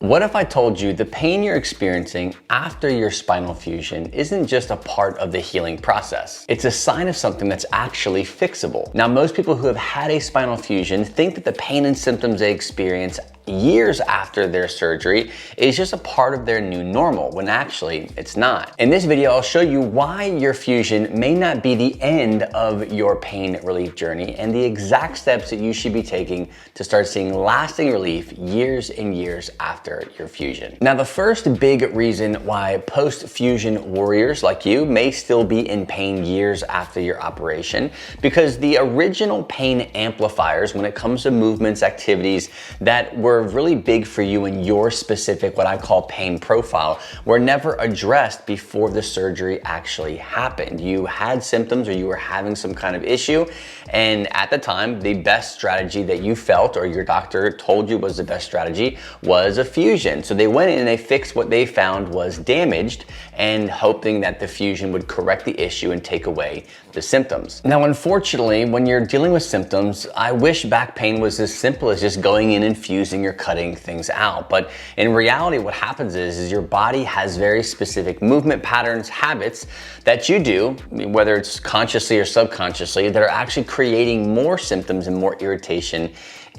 What if I told you the pain you're experiencing after your spinal fusion isn't just a part of the healing process? It's a sign of something that's actually fixable. Now, most people who have had a spinal fusion think that the pain and symptoms they experience years after their surgery is just a part of their new normal, when actually it's not. In this video, I'll show you why your fusion may not be the end of your pain relief journey and the exact steps that you should be taking to start seeing lasting relief years and years after your fusion. Now, the first big reason why post-fusion warriors like you may still be in pain years after your operation, because the original pain amplifiers when it comes to movements, activities that were really big for you in your specific, what I call pain profile, were never addressed before the surgery actually happened. You had symptoms or you were having some kind of issue, and at the time, the best strategy that you felt or your doctor told you was the best strategy was a fusion. So they went in and they fixed what they found was damaged and hoping that the fusion would correct the issue and take away the symptoms. Now, unfortunately, when you're dealing with symptoms, I wish back pain was as simple as just going in and fusing or cutting things out. But in reality, what happens is your body has very specific movement patterns, habits that you do, whether it's consciously or subconsciously, that are actually creating more symptoms and more irritation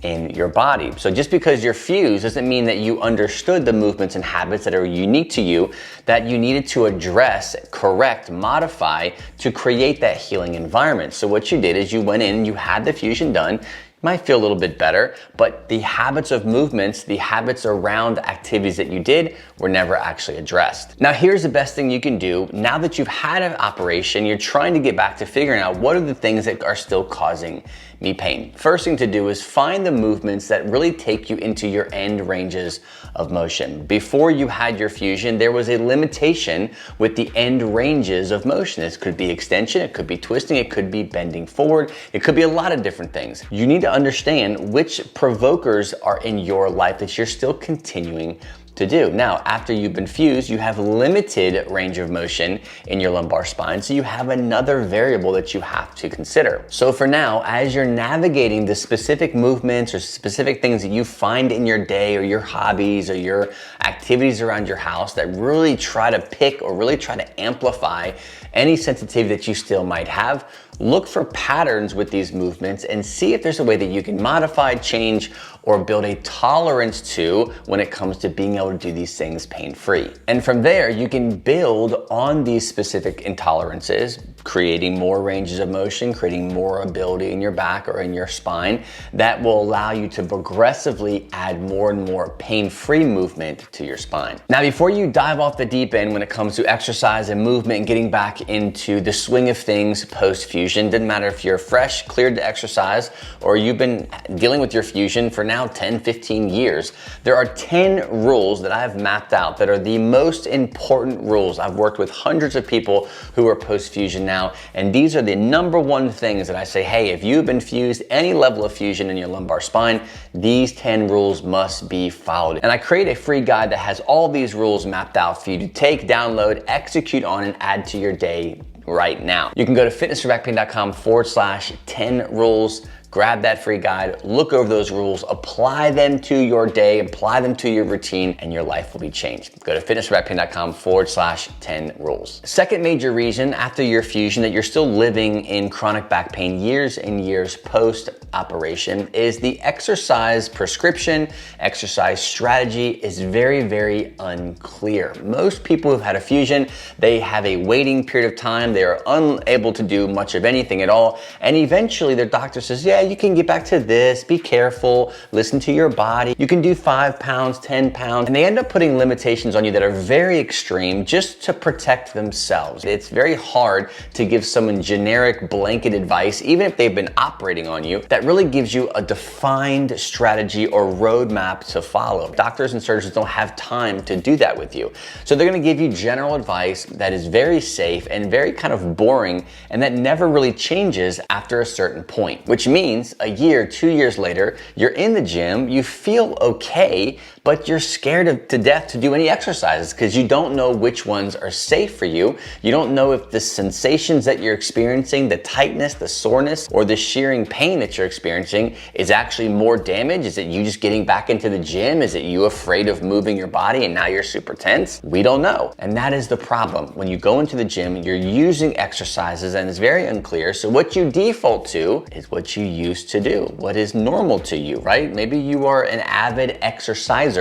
in your body. So just because you're fused doesn't mean that you understood the movements and habits that are unique to you that you needed to address, correct, modify to create that healing environment. So what you did is you went in, you had the fusion done, might feel a little bit better, but the habits of movements, the habits around activities that you did were never actually addressed. Now, here's the best thing you can do. Now that you've had an operation, you're trying to get back to figuring out what are the things that are still causing me pain. First thing to do is find the movements that really take you into your end ranges of motion. Before you had your fusion, there was a limitation with the end ranges of motion. This could be extension, it could be twisting, it could be bending forward, it could be a lot of different things. You need to understand which provokers are in your life that you're still continuing to do. Now, after you've been fused, you have limited range of motion in your lumbar spine, so you have another variable that you have to consider. So for now, as you're navigating the specific movements or specific things that you find in your day or your hobbies or your activities around your house that really try to pick or really try to amplify any sensitivity that you still might have, look for patterns with these movements and see if there's a way that you can modify, change, or build a tolerance to when it comes to being able to do these things pain-free. And from there, you can build on these specific intolerances, creating more ranges of motion, creating more ability in your back or in your spine that will allow you to progressively add more and more pain-free movement to your spine. Now, before you dive off the deep end when it comes to exercise and movement and getting back into the swing of things post-fusion, doesn't matter if you're fresh, cleared to exercise, or you've been dealing with your fusion for now 10, 15 years, there are 10 rules that I've mapped out that are the most important rules. I've worked with hundreds of people who are post-fusion now, and these are the number one things that I say, hey, if you've been fused, any level of fusion in your lumbar spine, these 10 rules must be followed. And I create a free guide that has all these rules mapped out for you to take, download, execute on, and add to your day right now. You can go to fitnessforbackpain.com/10 rules. Grab that free guide, look over those rules, apply them to your day, apply them to your routine, and your life will be changed. Go to fitnessforbackpain.com/10 rules. Second major reason after your fusion that you're still living in chronic back pain years and years post-operation is the exercise prescription, exercise strategy is very, very unclear. Most people who've had a fusion, they have a waiting period of time, they are unable to do much of anything at all, and eventually their doctor says, yeah, you can get back to this, be careful, listen to your body. You can do 5 pounds, 10 pounds, and they end up putting limitations on you that are very extreme just to protect themselves. It's very hard to give someone generic blanket advice, even if they've been operating on you, that really gives you a defined strategy or roadmap to follow. Doctors and surgeons don't have time to do that with you. So they're gonna give you general advice that is very safe and very kind of boring, and that never really changes after a certain point, which means a year, 2 years later, you're in the gym, you feel okay, but you're scared to death to do any exercises because you don't know which ones are safe for you. You don't know if the sensations that you're experiencing, the tightness, the soreness, or the shearing pain that you're experiencing is actually more damage. Is it you just getting back into the gym? Is it you afraid of moving your body and now you're super tense? We don't know. And that is the problem. When you go into the gym, you're using exercises and it's very unclear. So what you default to is what you used to do, what is normal to you, right? Maybe you are an avid exerciser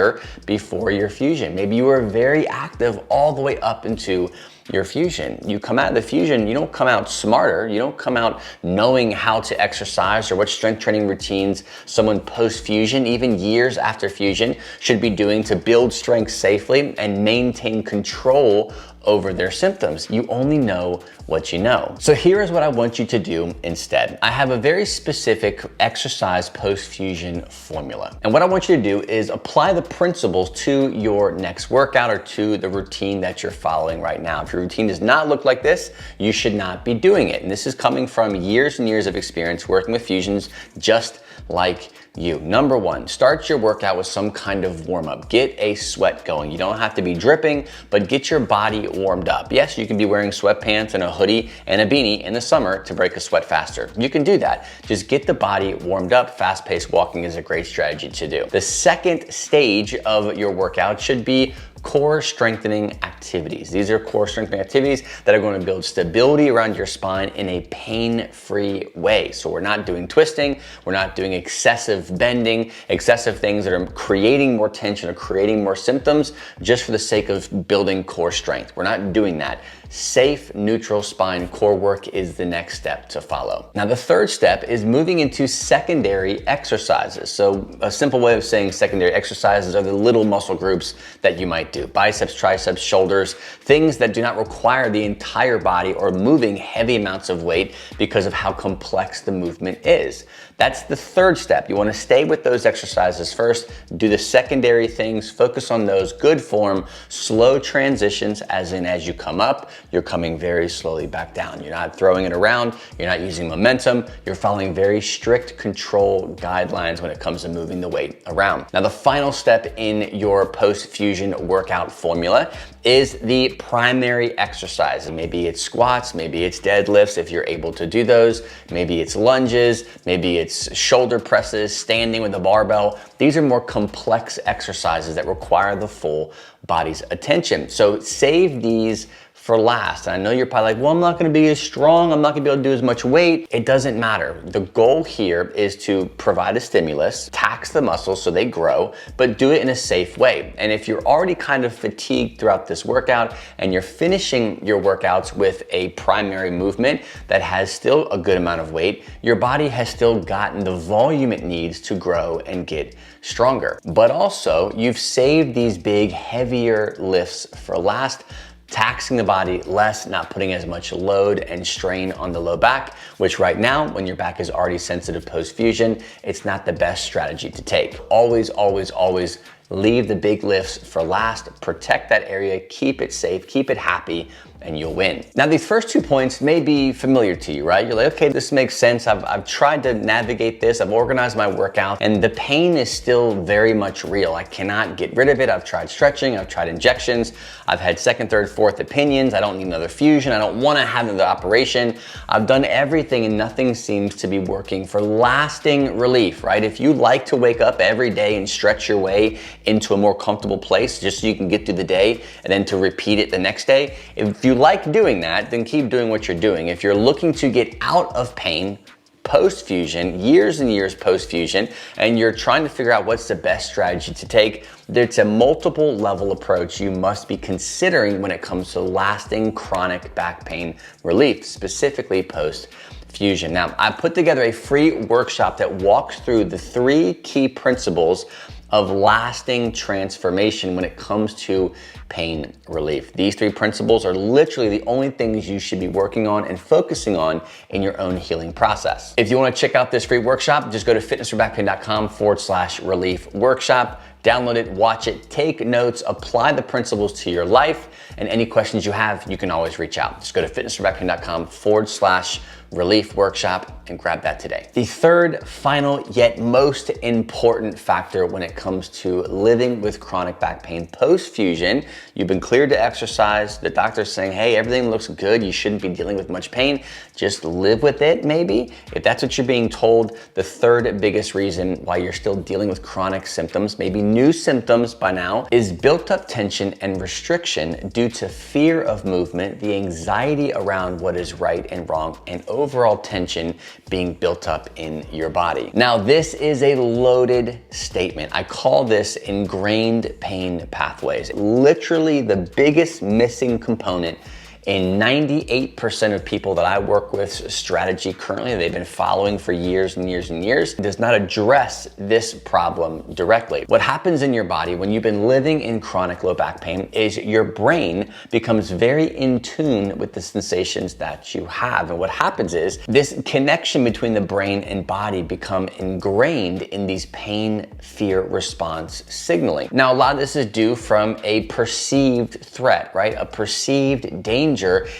before your fusion. Maybe you were very active all the way up into your fusion. You come out of the fusion, you don't come out smarter, you don't come out knowing how to exercise or what strength training routines someone post-fusion, even years after fusion, should be doing to build strength safely and maintain control over their symptoms. You only know what you know. So here is what I want you to do instead. I have a very specific exercise post-fusion formula. And what I want you to do is apply the principles to your next workout or to the routine that you're following right now. If your routine does not look like this, you should not be doing it. And this is coming from years and years of experience working with fusions just like you. Number one, start your workout with some kind of warm up. Get a sweat going. You don't have to be dripping, but get your body warmed up. Yes, you can be wearing sweatpants and a hoodie and a beanie in the summer to break a sweat faster. You can do that. Just get the body warmed up. Fast-paced walking is a great strategy to do. The second stage of your workout should be core strengthening activities. These are core strengthening activities that are going to build stability around your spine in a pain-free way. So we're not doing twisting, we're not doing excessive bending, excessive things that are creating more tension or creating more symptoms just for the sake of building core strength. We're not doing that. Safe, neutral spine core work is the next step to follow. Now, the third step is moving into secondary exercises. So a simple way of saying secondary exercises are the little muscle groups that you might do. Biceps, triceps, shoulders, things that do not require the entire body or moving heavy amounts of weight because of how complex the movement is. That's the third step. You want to stay with those exercises first, do the secondary things, focus on those, good form, slow transitions, as in as you come up, you're coming very slowly back down. You're not throwing it around, you're not using momentum, you're following very strict control guidelines when it comes to moving the weight around. Now, the final step in your post-fusion workout formula is the primary exercise. Maybe it's squats, maybe it's deadlifts if you're able to do those, maybe it's lunges, maybe it's shoulder presses, standing with a barbell. These are more complex exercises that require the full body's attention. So save these for last. And I know you're probably like, well, I'm not gonna be as strong, I'm not gonna be able to do as much weight. It doesn't matter. The goal here is to provide a stimulus, tax the muscles so they grow, but do it in a safe way. And if you're already kind of fatigued throughout this workout and you're finishing your workouts with a primary movement that has still a good amount of weight, your body has still gotten the volume it needs to grow and get stronger. But also, you've saved these big, heavier lifts for last, taxing the body less, not putting as much load and strain on the low back, which right now, when your back is already sensitive post-fusion, it's not the best strategy to take. Always, always, always leave the big lifts for last, protect that area, keep it safe, keep it happy, and you'll win. Now, these first 2 points may be familiar to you, right? You're like, okay, this makes sense. I've tried to navigate this. I've organized my workout, and the pain is still very much real. I cannot get rid of it. I've tried stretching. I've tried injections. I've had second, third, fourth opinions. I don't need another fusion. I don't want to have another operation. I've done everything, and nothing seems to be working for lasting relief, right? If you like to wake up every day and stretch your way into a more comfortable place just so you can get through the day and then to repeat it the next day, if you like doing that, then keep doing what you're doing. If you're looking to get out of pain post-fusion, years and years post-fusion, and you're trying to figure out what's the best strategy to take, it's a multiple level approach you must be considering when it comes to lasting chronic back pain relief, specifically post-fusion. Now, I put together a free workshop that walks through the 3 key principles of lasting transformation when it comes to pain relief. These 3 principles are literally the only things you should be working on and focusing on in your own healing process. If you want to check out this free workshop, just go to fitnessforbackpain.com/relief workshop. Download it, watch it, take notes, apply the principles to your life, and any questions you have, you can always reach out. Just go to fitnessforbackpain.com/relief relief workshop and grab that today. The third, final, yet most important factor when it comes to living with chronic back pain post-fusion, you've been cleared to exercise, the doctor's saying, hey, everything looks good, you shouldn't be dealing with much pain, just live with it maybe. If that's what you're being told, the third biggest reason why you're still dealing with chronic symptoms, maybe new symptoms by now, is built up tension and restriction due to fear of movement, the anxiety around what is right and wrong, and overall tension being built up in your body. Now, this is a loaded statement. I call this ingrained pain pathways. Literally the biggest missing component in 98% of people that I work with strategy currently, they've been following for years and years and years, does not address this problem directly. What happens in your body when you've been living in chronic low back pain is your brain becomes very in tune with the sensations that you have. And what happens is this connection between the brain and body become ingrained in these pain fear response signaling. Now, a lot of this is due from a perceived threat, right? A perceived danger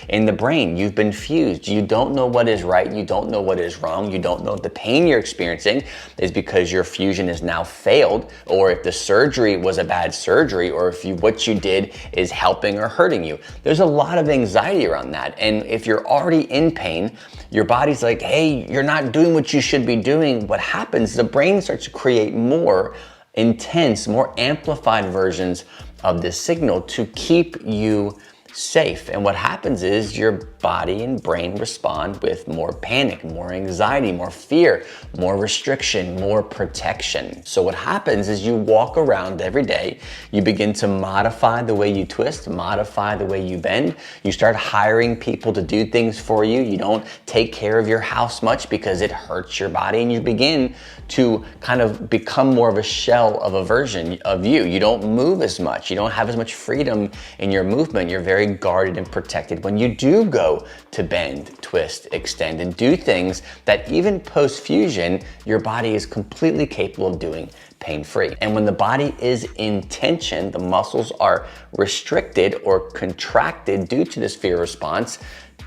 in the brain. You've been fused. You don't know what is right. You don't know what is wrong. You don't know if the pain you're experiencing is because your fusion has now failed, or if the surgery was a bad surgery, or if what you did is helping or hurting you. There's a lot of anxiety around that. And if you're already in pain, your body's like, hey, you're not doing what you should be doing. What happens, the brain starts to create more intense, more amplified versions of this signal to keep you safe. And what happens is your body and brain respond with more panic, more anxiety, more fear, more restriction, more protection. So what happens is you walk around every day, you begin to modify the way you twist, modify the way you bend. You start hiring people to do things for you. You don't take care of your house much because it hurts your body, and you begin to kind of become more of a shell of a version of you. You don't move as much. You don't have as much freedom in your movement. You're very guarded and protected when you do go to bend, twist, extend, and do things that even post-fusion, your body is completely capable of doing pain-free. And when the body is in tension, the muscles are restricted or contracted due to this fear response,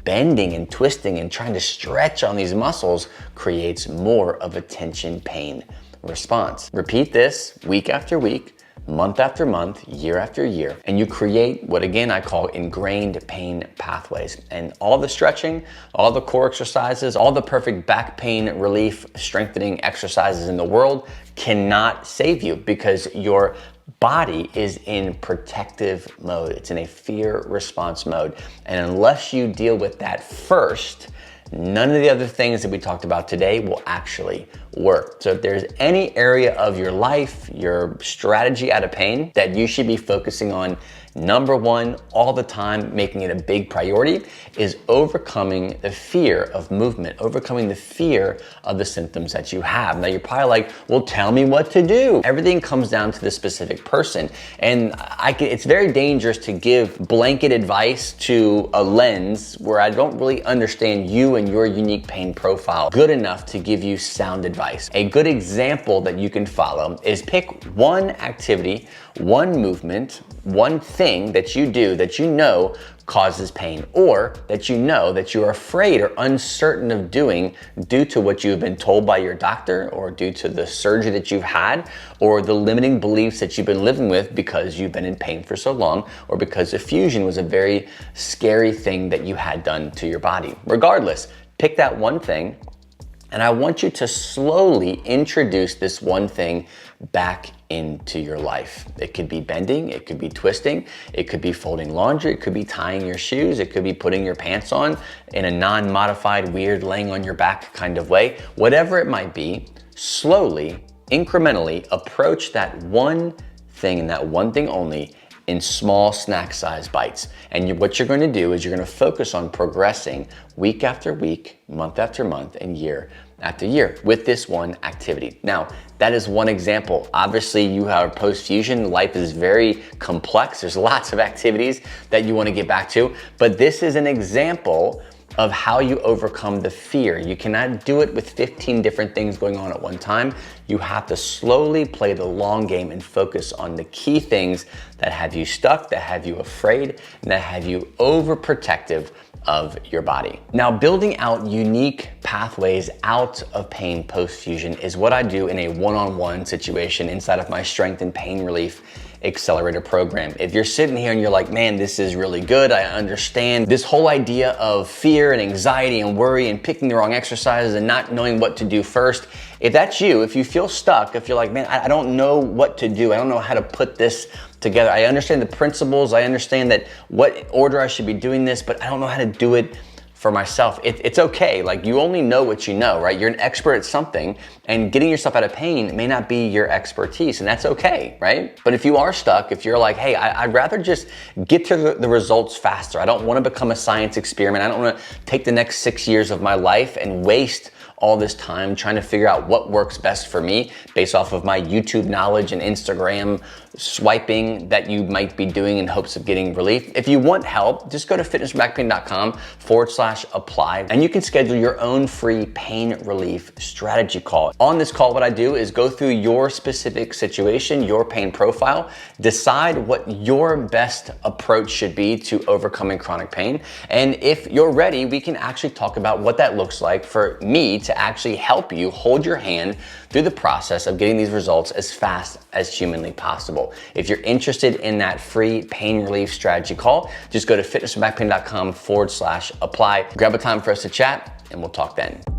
bending and twisting and trying to stretch on these muscles creates more of a tension pain response. Repeat this week after week, month after month, year after year, and you create what, again, I call ingrained pain pathways. And all the stretching, all the core exercises, all the perfect back pain relief strengthening exercises in the world cannot save you, because your body is in protective mode. It's in a fear response mode. And unless you deal with that first, none of the other things that we talked about today will actually work. So if there's any area of your life, your strategy out of pain that you should be focusing on, number one, all the time, making it a big priority, is overcoming the fear of movement, overcoming the fear of the symptoms that you have. Now you're probably like, well, tell me what to do. Everything comes down to the specific person. And it's very dangerous to give blanket advice to a lens where I don't really understand you and your unique pain profile good enough to give you sound advice. A good example that you can follow is pick one activity, one movement, one thing that you do that you know causes pain, or that you know that you're afraid or uncertain of doing due to what you've been told by your doctor, or due to the surgery that you've had, or the limiting beliefs that you've been living with because you've been in pain for so long, or because a fusion was a very scary thing that you had done to your body. Regardless, pick that one thing, and I want you to slowly introduce this one thing back into your life. It could be bending, it could be twisting, it could be folding laundry, it could be tying your shoes, it could be putting your pants on in a non-modified, weird, laying on your back kind of way. Whatever it might be, slowly, incrementally approach that one thing and that one thing only in small snack-sized bites. And what you're going to do is you're going to focus on progressing week after week, month after month, and year after year with this one activity. Now, that is one example. Obviously, you have post-fusion, life is very complex. There's lots of activities that you want to get back to, but this is an example of how you overcome the fear. You cannot do it with 15 different things going on at one time. You have to slowly play the long game and focus on the key things that have you stuck, that have you afraid, and that have you overprotective of your body. Now, building out unique pathways out of pain post-fusion is what I do in a one-on-one situation inside of my Strength and Pain Relief Accelerator program. If you're sitting here and you're like, man, this is really good, I understand this whole idea of fear and anxiety and worry and picking the wrong exercises and not knowing what to do first. If that's you, if you feel stuck, if you're like, man, I don't know what to do, I don't know how to put this together, I understand the principles, I understand that what order I should be doing this, but I don't know how to do it for myself. It's okay. Like, you only know what you know, right? You're an expert at something, and getting yourself out of pain may not be your expertise, and that's okay, right? But if you are stuck, if you're like, hey, I'd rather just get to the results faster. I don't want to become a science experiment. I don't want to take the next 6 years of my life and waste all this time trying to figure out what works best for me based off of my YouTube knowledge and Instagram swiping that you might be doing in hopes of getting relief. If you want help, just go to fitnessforbackpain.com/apply and you can schedule your own free pain relief strategy call. On this call, what I do is go through your specific situation, your pain profile, decide what your best approach should be to overcoming chronic pain. And if you're ready, we can actually talk about what that looks like for me to actually help you, hold your hand through the process of getting these results as fast as humanly possible. If you're interested in that free pain relief strategy call, just go to fitnessforbackpain.com/apply. Grab a time for us to chat, and we'll talk then.